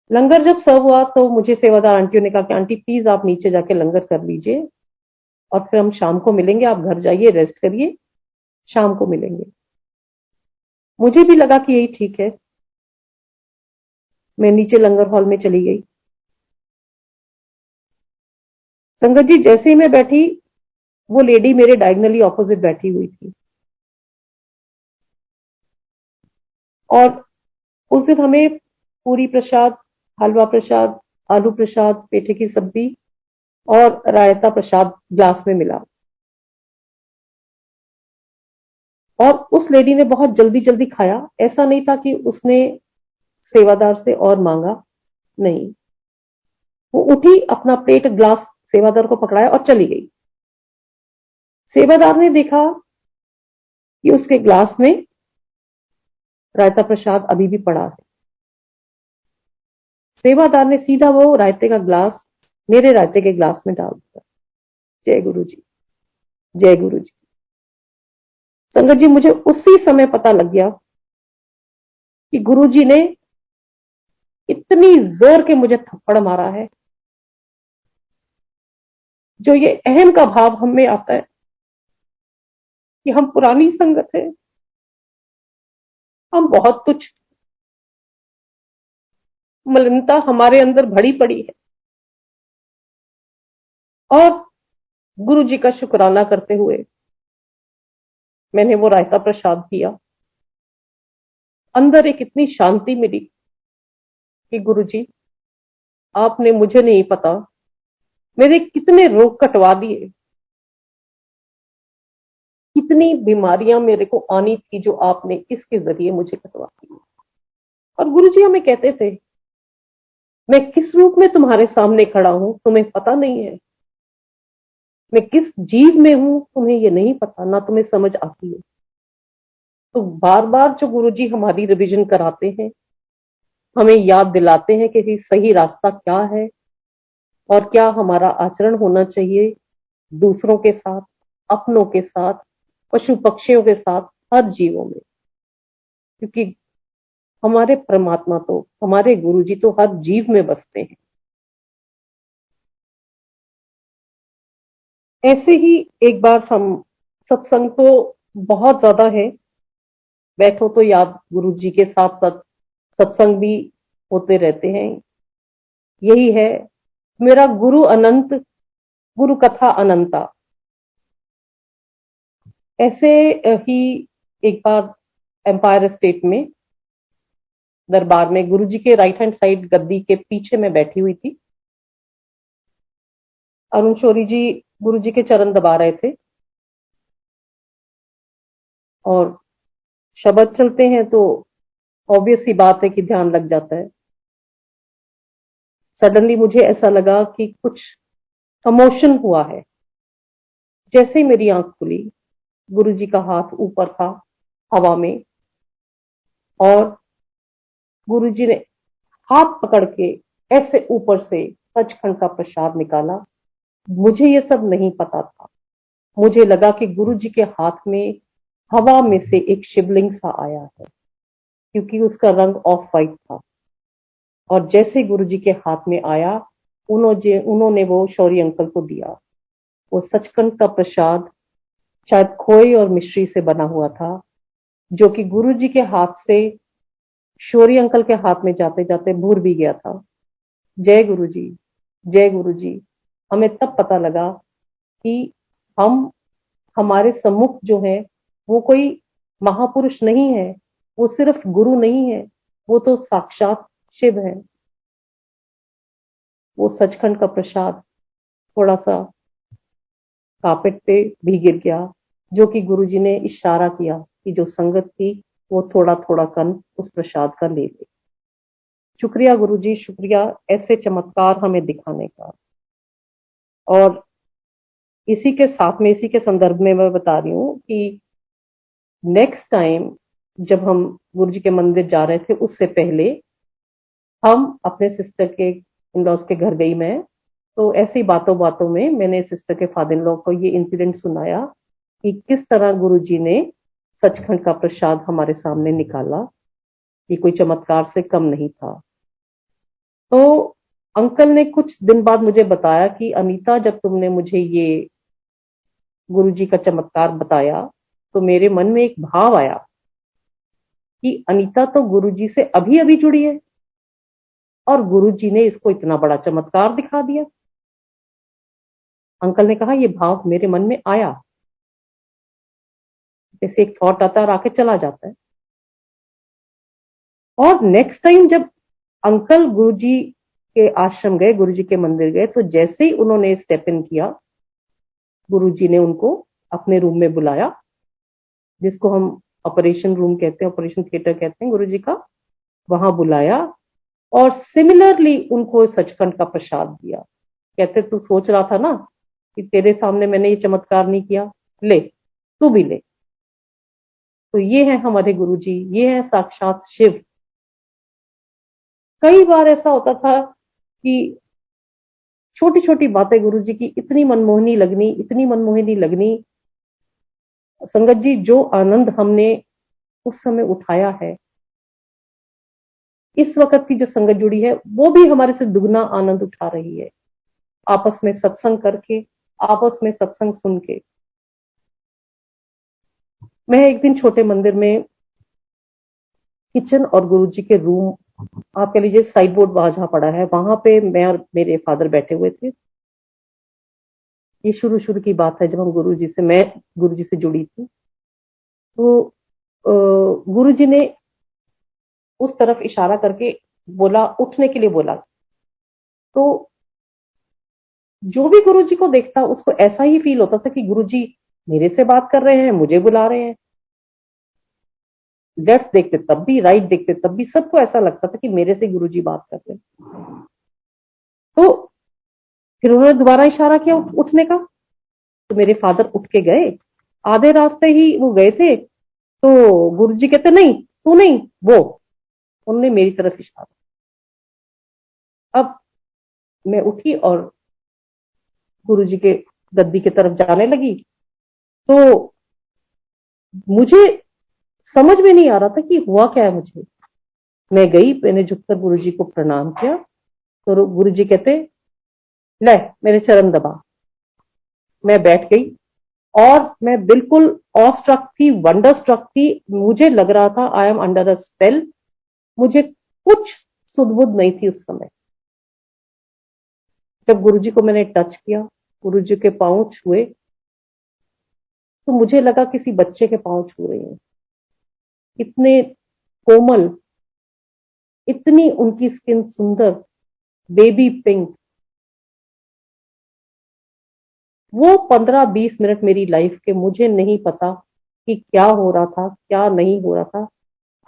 लंगर जब सर्व हुआ तो मुझे सेवादार आंटियों ने कहा कि आंटी प्लीज आप नीचे जाके लंगर कर लीजिए और फिर हम शाम को मिलेंगे, आप घर जाइए, रेस्ट करिए, शाम को मिलेंगे। मुझे भी लगा कि यही ठीक है। मैं नीचे लंगर हॉल में चली गई। संगत जी, जैसे ही मैं बैठी, वो लेडी मेरे डायगनली ऑपोजिट बैठी हुई थी। और उस दिन हमें पूरी प्रसाद, हलवा प्रसाद, आलू प्रसाद, पेठे की सब्जी और रायता प्रसाद ग्लास में मिला। और उस लेडी ने बहुत जल्दी जल्दी खाया। ऐसा नहीं था कि उसने सेवादार से और मांगा, नहीं। वो उठी, अपना प्लेट ग्लास सेवादार को पकड़ाया और चली गई। सेवादार ने देखा कि उसके ग्लास में रायता प्रसाद अभी भी पड़ा है। सेवादार ने सीधा वो रायते का ग्लास मेरे रायते के ग्लास में डाल दिया। जय गुरु जी, जय गुरु जी। संगत जी, मुझे उसी समय पता लग गया कि गुरु जी ने इतनी जोर के मुझे थप्पड़ मारा है। जो ये अहम का भाव हम में आता है कि हम पुरानी संगत है, हम बहुत तुच्छ, मलिनता हमारे अंदर भरी पड़ी है। और गुरु जी का शुक्राना करते हुए मैंने वो रायता प्रसाद किया। अंदर एक इतनी शांति मिली कि गुरु जी, आपने, मुझे नहीं पता, मेरे कितने रोग कटवा दिए, कितनी बीमारियां मेरे को आनी थी जो आपने इसके जरिए मुझे कटवा दी। और गुरु जी हमें कहते थे, मैं किस रूप में तुम्हारे सामने खड़ा हूं तुम्हें पता नहीं है, मैं किस जीव में हूं तुम्हें ये नहीं पता, ना तुम्हें समझ आती है। तो बार बार जो गुरु जी हमारी रिवीजन कराते हैं, हमें याद दिलाते हैं कि सही रास्ता क्या है और क्या हमारा आचरण होना चाहिए दूसरों के साथ, अपनों के साथ, पशु पक्षियों के साथ, हर जीवों में। क्योंकि हमारे परमात्मा तो, हमारे गुरु जी तो हर जीव में बसते हैं। ऐसे ही एक बार हम, सत्संग तो बहुत ज्यादा है, बैठो तो याद गुरु जी के साथ साथ सत्संग भी होते रहते हैं। यही है मेरा गुरु अनंत, गुरु कथा अनंता। ऐसे ही एक बार एम्पायर स्टेट में दरबार में गुरु जी के राइट हैंड साइड गद्दी के पीछे में बैठी हुई थी। अरुण शौरी जी गुरु जी के चरण दबा रहे थे और शब्द चलते हैं तो ऑब्वियस सी बात है कि ध्यान लग जाता है। सडनली मुझे ऐसा लगा कि कुछ कमोशन हुआ है। जैसे ही मेरी आंख खुली, गुरु जी का हाथ ऊपर था हवा में और गुरु जी ने हाथ पकड़ के ऐसे ऊपर से सचखंड का प्रसाद निकाला। मुझे ये सब नहीं पता था। मुझे लगा कि गुरु जी के हाथ में हवा में से एक शिवलिंग सा आया है, क्योंकि उसका रंग ऑफ वाइट था। और जैसे गुरु जी के हाथ में आया, उन्होंने वो शौरी अंकल को दिया। वो सचखंड का प्रसाद शायद खोए और मिश्री से बना हुआ था, जो कि गुरु जी के हाथ से शौरी अंकल के हाथ में जाते जाते भूर भी गया था। जय गुरु जी, जय गुरु जी। हमें तब पता लगा कि हम, हमारे सम्मुख जो है वो कोई महापुरुष नहीं है, वो सिर्फ गुरु नहीं है, वो तो साक्षात शिव है। वो सचखंड का प्रसाद थोड़ा सा कार्पेट पे भी गिर गया, जो कि गुरुजी ने इशारा किया कि जो संगत थी वो थोड़ा थोड़ा कन उस प्रसाद का ले ले। शुक्रिया गुरुजी, शुक्रिया ऐसे चमत्कार हमें दिखाने का। और इसी के साथ में, इसी के संदर्भ में मैं बता रही हूँ कि नेक्स्ट टाइम जब हम गुरुजी के मंदिर जा रहे थे, उससे पहले हम अपने सिस्टर के इन लॉज के घर गई मैं। तो ऐसी बातों बातों में मैंने सिस्टर के फादर इन लॉ को ये इंसिडेंट सुनाया कि किस तरह गुरुजी ने सचखंड का प्रसाद हमारे सामने निकाला। ये कोई चमत्कार से कम नहीं था। तो अंकल ने कुछ दिन बाद मुझे बताया कि अनीता, जब तुमने मुझे ये गुरुजी का चमत्कार बताया तो मेरे मन में एक भाव आया कि अनीता तो गुरुजी से अभी अभी जुड़ी है और गुरुजी ने इसको इतना बड़ा चमत्कार दिखा दिया। अंकल ने कहा, ये भाव मेरे मन में आया, जैसे एक थॉट आता है और आके चला जाता है। और नेक्स्ट टाइम जब अंकल गुरुजी के आश्रम गए, गुरुजी के मंदिर गए, तो जैसे ही उन्होंने स्टेप इन किया, गुरुजी ने उनको अपने रूम में बुलाया, जिसको हम ऑपरेशन रूम कहते हैं, ऑपरेशन थिएटर कहते हैं गुरुजी का, वहां बुलाया और सिमिलरली उनको सचखंड का प्रसाद दिया। कहते, तू सोच रहा था ना कि तेरे सामने मैंने ये चमत्कार नहीं किया, ले तू भी ले। तो ये है हमारे गुरुजी, ये है साक्षात शिव। कई बार ऐसा होता था कि छोटी छोटी बातें गुरुजी की इतनी मनमोहनी लगनी, इतनी मनमोहनी लगनी। संगत जी, जो आनंद हमने उस समय उठाया है, इस वक्त की जो संगत जुड़ी है वो भी हमारे से दुगना आनंद उठा रही है, आपस में सत्संग करके, आपस में सत्संग सुन के। मैं एक दिन छोटे मंदिर में किचन और गुरुजी के रूम, आप कह लीजिए साइड बोर्ड वहां जहां पड़ा है, वहां पे मैं और मेरे फादर बैठे हुए थे। ये शुरू शुरू की बात है, जब हम मैं गुरुजी से जुड़ी थी। तो गुरुजी ने उस तरफ इशारा करके बोला, उठने के लिए बोला। तो जो भी गुरुजी को देखता उसको ऐसा ही फील होता था कि गुरुजी मेरे से बात कर रहे हैं, मुझे बुला रहे हैं। लेफ्ट देखते तब भी, राइट देखते तब भी, सबको ऐसा लगता था कि मेरे से गुरुजी बात कर रहे हैं। तो फिर उन्होंने दोबारा इशारा किया उठने का, तो मेरे फादर उठ के गए। आधे रास्ते ही वो गए थे, तो गुरुजी कहते, नहीं तू नहीं, वो। उन्होंने मेरी तरफ इशारा। अब मैं उठी और गुरुजी के गद्दी की तरफ जाने लगी। तो मुझे समझ में नहीं आ रहा था कि हुआ क्या है मुझे। मैं गई, मैंने झुककर गुरुजी को प्रणाम किया। तो गुरुजी कहते, ले मेरे चरण दबा। मैं बैठ गई और मैं बिल्कुल ऑस्ट्रक थी, वंडर स्ट्रक थी। मुझे लग रहा था I am under a spell. मुझे कुछ सुध-बुध नहीं थी उस समय। जब गुरुजी को मैंने टच किया, गुरुजी के पांव छुए, तो मुझे लगा किसी बच्चे के पांव छू रही हूं। इतने कोमल, इतनी उनकी स्किन सुंदर, बेबी पिंक। वो 15-20 मिनट मेरी लाइफ के, मुझे नहीं पता कि क्या हो रहा था, क्या नहीं हो रहा था।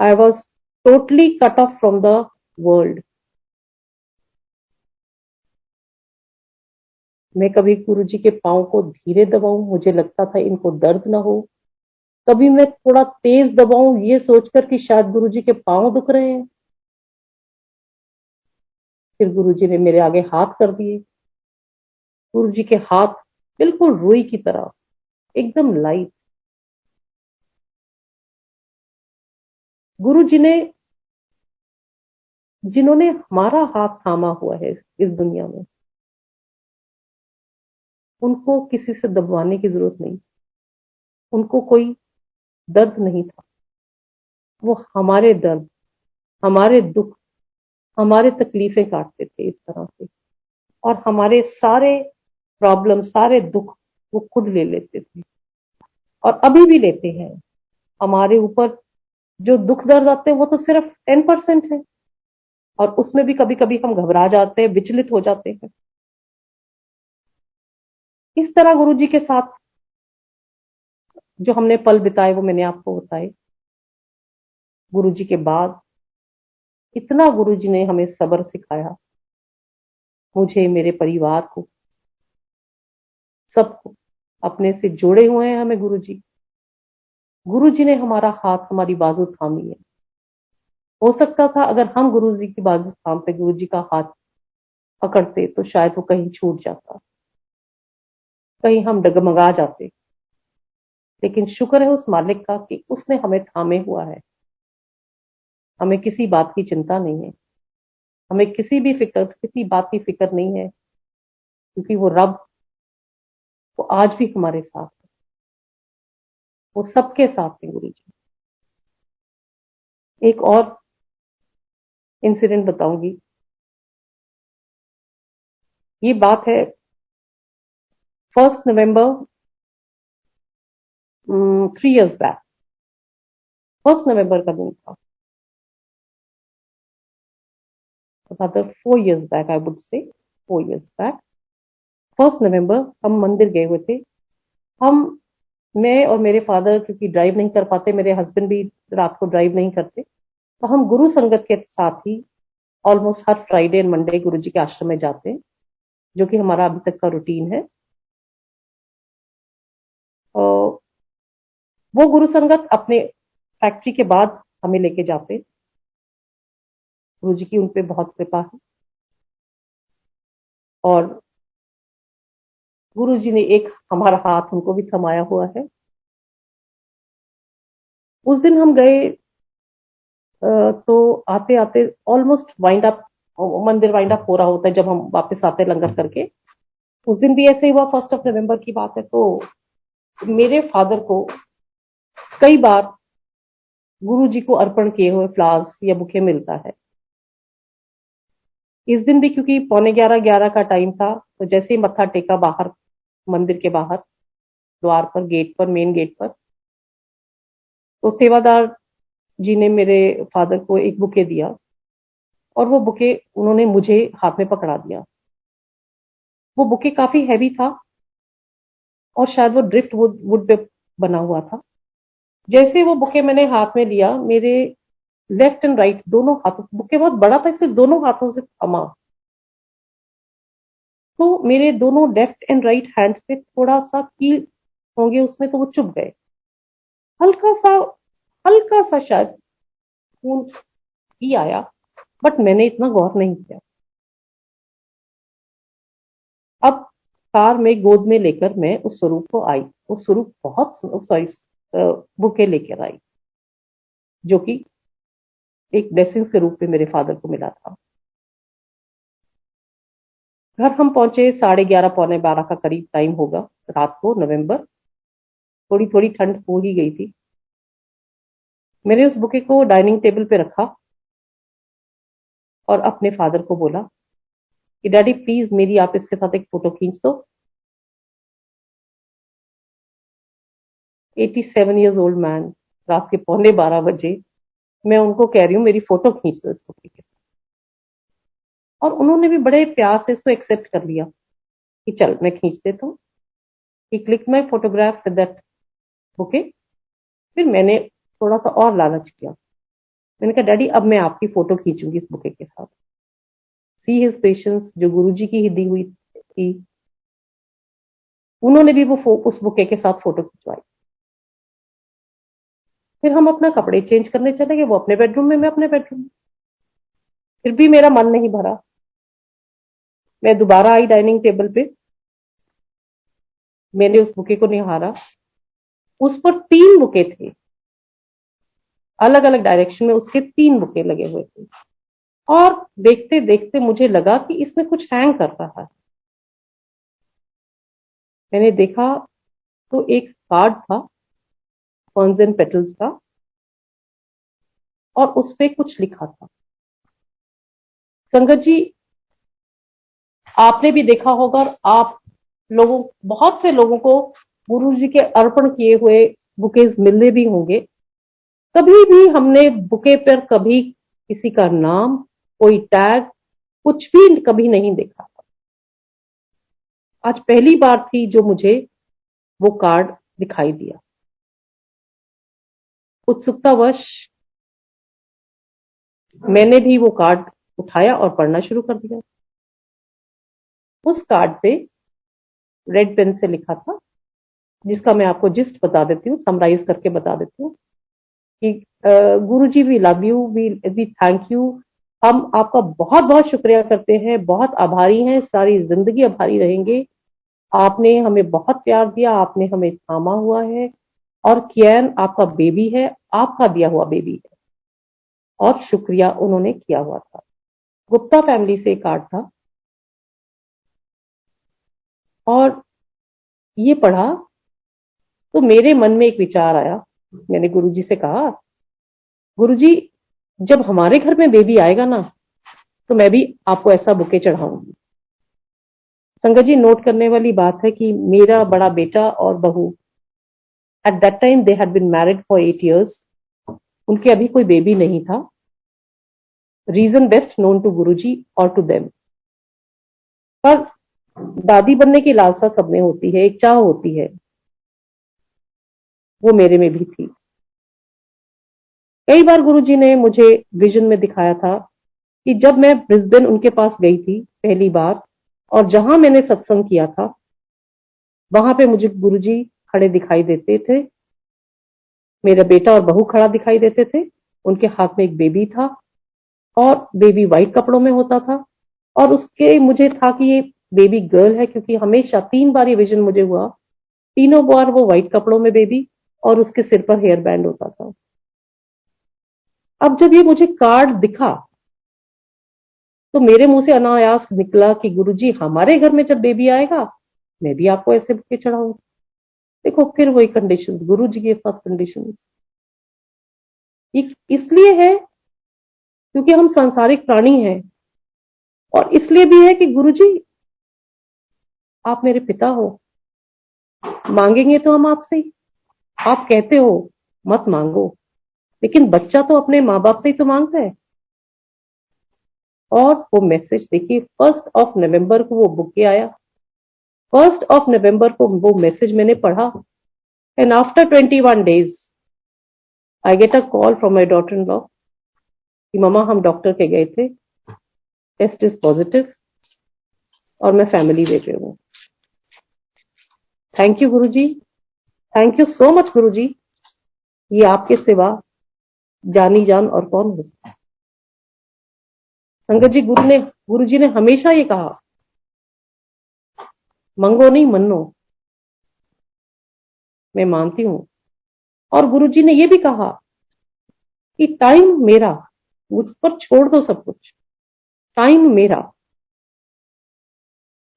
I was totally cut off from the world. मैं कभी गुरुजी के पांव को धीरे दबाऊं, मुझे लगता था इनको दर्द ना हो। कभी मैं थोड़ा तेज दबाऊं, ये सोचकर कि शायद गुरुजी के पांव दुख रहे हैं। फिर गुरुजी ने मेरे आगे हाथ कर दिए। गुरुजी के हाथ बिल्कुल रुई की तरह, एकदम लाइट। गुरुजी ने, जिन्होंने हमारा हाथ थामा हुआ है इस दुनिया में, उनको किसी से दबवाने की जरूरत नहीं। उनको कोई दर्द नहीं था। वो हमारे दर्द, हमारे दुख, हमारे तकलीफें काटते थे इस तरह से। और हमारे सारे प्रॉब्लम, सारे दुख वो खुद ले लेते थे और अभी भी लेते हैं। हमारे ऊपर जो दुख दर्द आते हैं वो तो सिर्फ 10% है, और उसमें भी कभी कभी हम घबरा जाते हैं, विचलित हो जाते हैं। इस तरह गुरुजी के साथ जो हमने पल बिताए वो मैंने आपको बताए। गुरुजी के बाद इतना गुरुजी ने हमें सब्र सिखाया, मुझे, मेरे परिवार को, सबको। अपने से जोड़े हुए हैं हमें गुरुजी। गुरुजी ने हमारा हाथ, हमारी बाजू थामी है। हो सकता था अगर हम गुरुजी की बाजू थामते, गुरुजी का हाथ पकड़ते, तो शायद वो कहीं छूट जाता, कहीं हम डगमगा जाते। लेकिन शुक्र है उस मालिक का कि उसने हमें थामे हुआ है। हमें किसी बात की चिंता नहीं है, हमें किसी बात की फिक्र नहीं है, क्योंकि वो रब, वो आज भी हमारे साथ है। वो सबके साथ है गुरु जी। एक और इंसिडेंट बताऊंगी। ये बात है 1 नवंबर 3 इयर्स बैक। 1 नवंबर का दिन था, rather 4 years back, I would say 4 years back। 1 नवंबर हम मंदिर गए हुए थे। हम मैं और मेरे फादर, क्योंकि ड्राइव नहीं कर पाते, मेरे हस्बैंड भी रात को ड्राइव नहीं करते, तो हम गुरु संगत के साथ ही ऑलमोस्ट हर Friday and Monday Guru ji के आश्रम में जाते हैं, जो कि हमारा अभी तक का रूटीन है। और वो गुरु संगत अपने फैक्ट्री के बाद हमें लेके जाते। गुरु जी की उन पे बहुत कृपा है। और गुरु जी ने एक हमारा हाथ उनको भी थमाया हुआ है। उस दिन हम गए, तो आते आते ऑलमोस्ट वाइंड अप, मंदिर वाइंड अप हो रहा होता है जब हम वापस आते लंगर करके। उस दिन भी ऐसे ही हुआ, 1 नवंबर की बात है। तो मेरे फादर को कई बार गुरु जी को अर्पण किए हुए फ्लावर्स या बुके मिलता है। इस दिन भी क्योंकि 11:45 का टाइम था, तो जैसे ही मत्था टेका बाहर, मंदिर के बाहर द्वार पर, गेट पर, मेन गेट पर, तो सेवादार जी ने मेरे फादर को एक बुके दिया, और वो बुके उन्होंने मुझे हाथ में पकड़ा दिया। वो बुके काफी हैवी था, और शायद वो ड्रिफ्ट वुड वुड पे बना हुआ था। जैसे वो बुके मैंने हाथ में लिया, मेरे लेफ्ट एंड राइट दोनों हाथों, बुके बहुत बड़ा था इसलिए दोनों हाथों से थमा, तो मेरे दोनों लेफ्ट एंड राइट हैंड्स पे थोड़ा सा कील होंगे उसमें, तो वो चुभ गए। हल्का सा, हल्का सा शायद खून ही आया, बट मैंने इतना गौर नहीं किया। अब कार में गोद में लेकर मैं उस स्वरूप को आई। वो स्वरूप बहुत, सॉरी, बुके लेकर आई, जो कि एक ब्लेसिंग के रूप में मेरे फादर को मिला था। घर हम पहुंचे 11:30, पौने 12 का करीब टाइम होगा, रात को, नवंबर। थोड़ी थोड़ी ठंड हो ही गई थी। मैंने उस बुके को डाइनिंग टेबल पे रखा और अपने फादर को बोला कि डैडी प्लीज मेरी आप इसके साथ एक फोटो खींच दो। 87 years ओल्ड मैन, रात के पौने 12 बजे मैं उनको कह रही हूँ मेरी फोटो खींच दो इस बुके के। और उन्होंने भी बड़े प्यार से इसको एक्सेप्ट कर लिया कि चल मैं खींच देता हूँ। He click my photograph with that bouquet. फिर मैंने थोड़ा सा और लालच किया। मैंने कहा डैडी अब मैं आपकी फोटो खींचूंगी इस बुके के साथ। सी हिज पेशेंस, जो गुरुजी की ही दी हुई थी। उन्होंने भी वो उस बुके के साथ फोटो खिंचवाई। फिर हम अपना कपड़े चेंज करने चले गए, वो अपने बेडरूम में, मैं अपने बेडरूम में। फिर भी मेरा मन नहीं भरा। मैं दोबारा आई डाइनिंग टेबल पे, मैंने उस बुके को निहारा। उस पर 3 बुके थे, अलग अलग डायरेक्शन में उसके 3 बुके लगे हुए थे। और देखते देखते मुझे लगा कि इसमें कुछ हैंग कर रहा है। मैंने देखा तो एक कार्ड था फर्न्स एंड पेटल्स का, और उस पे कुछ लिखा था। संगत जी, आपने भी देखा होगा, और आप लोगों, बहुत से लोगों को गुरु जी के अर्पण किए हुए बुकेज मिलने भी होंगे। कभी भी हमने बुके पर कभी किसी का नाम, कोई टैग, कुछ भी कभी नहीं देखा। आज पहली बार थी जो मुझे वो कार्ड दिखाई दिया। उत्सुकतावश मैंने भी वो कार्ड उठाया और पढ़ना शुरू कर दिया। उस कार्ड पे रेड पेन से लिखा था, जिसका मैं आपको जिस्ट बता देती हूँ, समराइज करके बता देती हूँ कि Guru ji we love you, we thank you. हम आपका बहुत बहुत शुक्रिया करते हैं, बहुत आभारी हैं, सारी जिंदगी आभारी रहेंगे। आपने हमें बहुत प्यार दिया, आपने हमें थामा हुआ है, और कियान आपका बेबी है, आपका दिया हुआ बेबी है। और शुक्रिया उन्होंने किया हुआ था। गुप्ता फैमिली से कार्ड था, और ये पढ़ा तो मेरे मन में एक विचार आया। मैंने गुरुजी से कहा, गुरुजी जब हमारे घर में बेबी आएगा ना, तो मैं भी आपको ऐसा बुके चढ़ाऊंगी। संगत जी, नोट करने वाली बात है कि मेरा बड़ा बेटा और बहू, at that time they had been married for 8 years, उनके अभी कोई बेबी नहीं था। Reason best known to Guruji और टू देम। पर दादी बनने की लालसा सब में होती है, एक चाह होती है, वो मेरे में भी थी। कई बार गुरुजी ने मुझे विजन में दिखाया था कि जब मैं ब्रिस्बेन उनके पास गई थी पहली बार, और जहां मैंने सत्संग किया था, वहां पे मुझे गुरुजी खड़े दिखाई देते थे, मेरा बेटा और बहू खड़ा दिखाई देते थे, उनके हाथ में एक बेबी था और बेबी व्हाइट कपड़ों में होता था। और उसके मुझे था कि ये बेबी गर्ल है, क्योंकि हमेशा 3 बार ये विजन मुझे हुआ, तीनों बार वो व्हाइट कपड़ों में बेबी और उसके सिर पर हेयर बैंड होता था। अब जब ये मुझे कार्ड दिखा, तो मेरे मुंह से अनायास निकला कि गुरुजी, हमारे घर में जब बेबी आएगा, मैं भी आपको ऐसे बुके चढ़ाऊंगी। देखो, फिर वही कंडीशंस, गुरुजी के साथ कंडीशंस। इसलिए है क्योंकि हम सांसारिक प्राणी हैं, और इसलिए भी है कि गुरुजी आप मेरे पिता हो, मांगेंगे तो हम आपसे ही। आप कहते हो मत मांगो, लेकिन बच्चा तो अपने माँ बाप से ही तो मांगता है। और वो मैसेज देखिए, 1 नवंबर को वो बुके आया, 1 नवंबर को वो मैसेज मैंने पढ़ा, and after 21 days I get a call from my daughter in law कि ममा, हम डॉक्टर के गए थे, टेस्ट इज पॉजिटिव और मैं फैमिली दे रही हूँ। Thank you Guruji, thank you so much Guruji. ये आपके सिवा जानी जान और कौन हो सकता है। संगत जी, गुरुजी ने हमेशा ये कहा, मंगो नहीं मन्नो। मैं मानती हूं। और गुरुजी ने ये भी कहा कि टाइम मेरा, मुझ पर छोड़ दो सब कुछ, टाइम मेरा।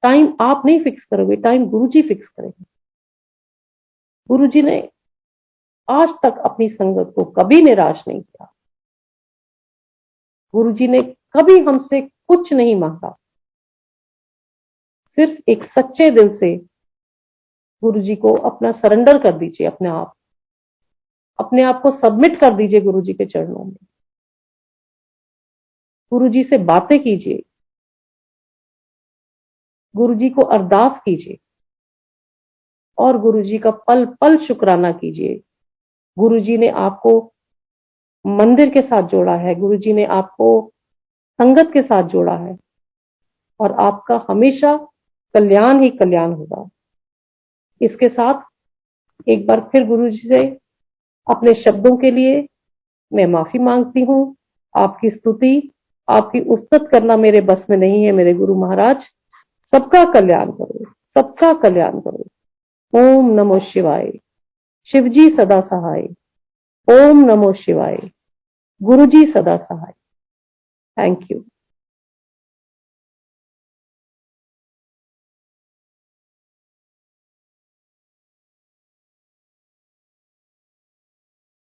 टाइम आप नहीं फिक्स करोगे, टाइम गुरुजी फिक्स करेंगे। गुरुजी ने आज तक अपनी संगत को कभी निराश नहीं किया। गुरुजी ने कभी हमसे कुछ नहीं मांगा, सिर्फ एक सच्चे दिल से गुरुजी को अपना सरेंडर कर दीजिए, अपने आप को सबमिट कर दीजिए गुरुजी के चरणों में। गुरुजी से बातें कीजिए, गुरुजी को अरदास कीजिए, और गुरुजी का पल पल शुक्राना कीजिए। गुरुजी ने आपको मंदिर के साथ जोड़ा है, गुरुजी ने आपको संगत के साथ जोड़ा है, और आपका हमेशा कल्याण ही कल्याण होगा। इसके साथ एक बार फिर गुरुजी से अपने शब्दों के लिए मैं माफी मांगती हूँ। आपकी स्तुति, आपकी उस्तत करना मेरे बस में नहीं है मेरे गुरु महाराज। सबका कल्याण करो, सबका कल्याण करो। ओम नमो शिवाय। शिवजी सदा सहाय। ओम नमो शिवाय। गुरुजी सदा सहाय। Thank you.